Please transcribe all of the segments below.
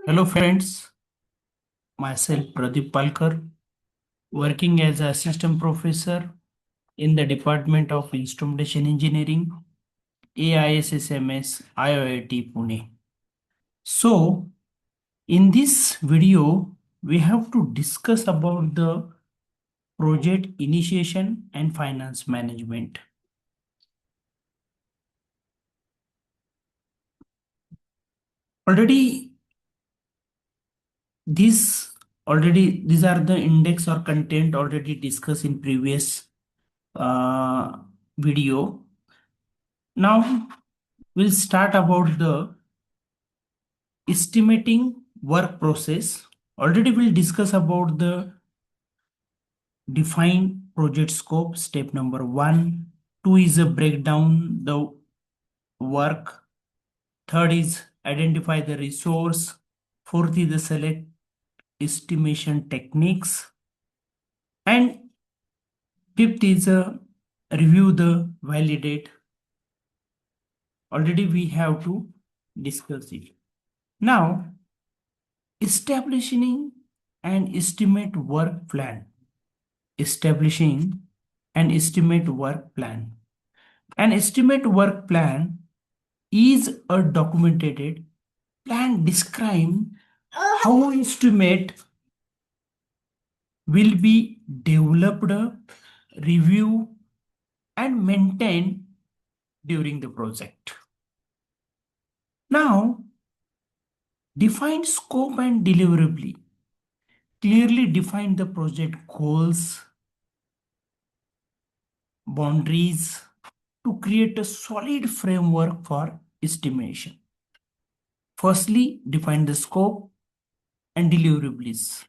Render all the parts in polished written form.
Hello friends, myself Pradeep Palkar, working as a assistant professor in the Department of Instrumentation Engineering, AISSMS, IIT Pune. So, in this video, we have to discuss about the project initiation and finance management. Already, these these are the index or content already discussed in previous uh, video. Now we'll start about the estimating work process. Already we'll discuss about the define project scope, step number 1. 2 is a breakdown the work. Third is identify the resource. Fourth is the select estimation techniques. And fifth is review the validate. Already we have to discuss it. Now, establishing an estimate work plan. Establishing an estimate work plan. An estimate work plan is a documented plan describing how estimate will be developed, reviewed, and maintained during the project. Now, define scope and deliverability. Clearly define the project goals, boundaries to create a solid framework for estimation. Firstly, define the scope and deliverables.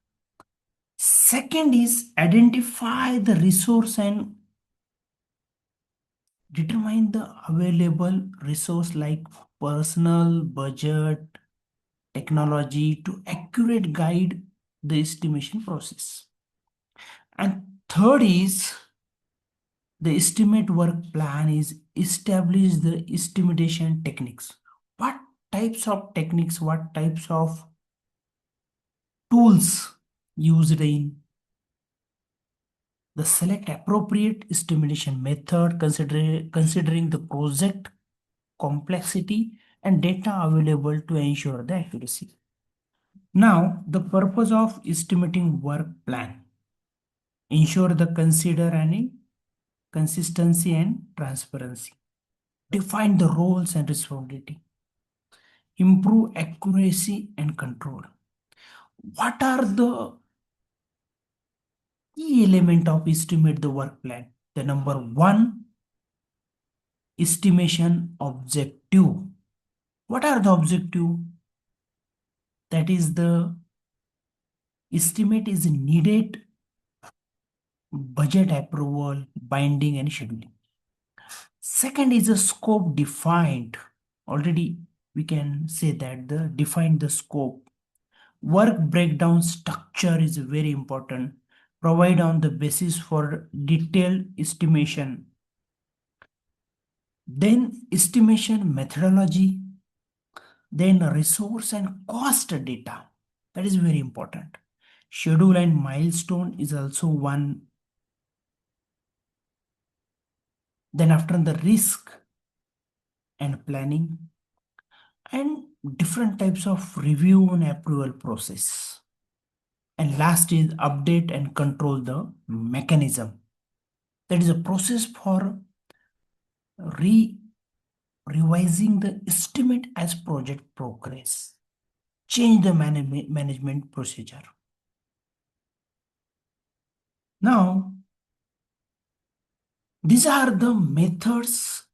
Second is identify the resource and determine the available resource like personal, budget, technology to accurate guide the estimation process. And third is the estimate work plan is establish the estimation techniques. What types of techniques, what types of tools used in the select appropriate estimation method considering the project complexity and data available to ensure the accuracy. Now, the purpose of estimating work plan. Ensure the consider any consistency and transparency. Define the roles and responsibility. Improve accuracy and control. What are the key element of estimate the work plan? The number 1, estimation objective. What are the objective? That is the estimate is needed budget approval, binding and scheduling. Second is the scope defined. Already we can say that the define the scope. Work breakdown structure is very important. Provide on the basis for detailed estimation. Then estimation methodology. Then resource and cost data. That is very important. Schedule and milestone is also one. Then after the risk and planning and different types of review and approval process. And last is update and control the mechanism. That is a process for revising the estimate as project progress. Change the management procedure. Now, these are the methods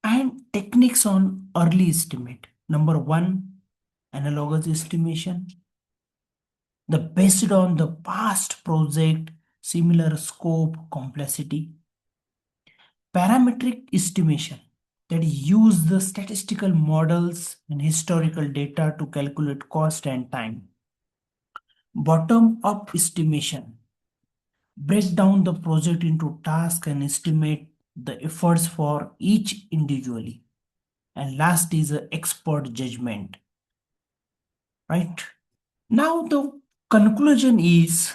and techniques on early estimate. Number 1, analogous estimation. The based on the past project, similar scope, complexity. Parametric estimation that use the statistical models and historical data to calculate cost and time. Bottom-up estimation break down the project into tasks and estimate the efforts for each individually. And last is expert judgment. right? Now the conclusion is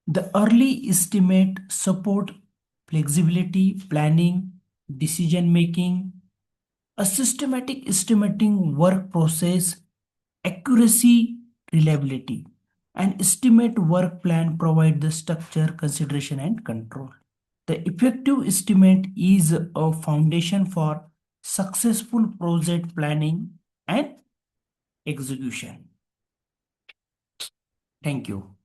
the early estimate support flexibility, planning, decision making, a systematic estimating work process, accuracy, reliability. An estimate work plan provide the structure, consideration and control. The effective estimate is a foundation for successful project planning and execution. Thank you.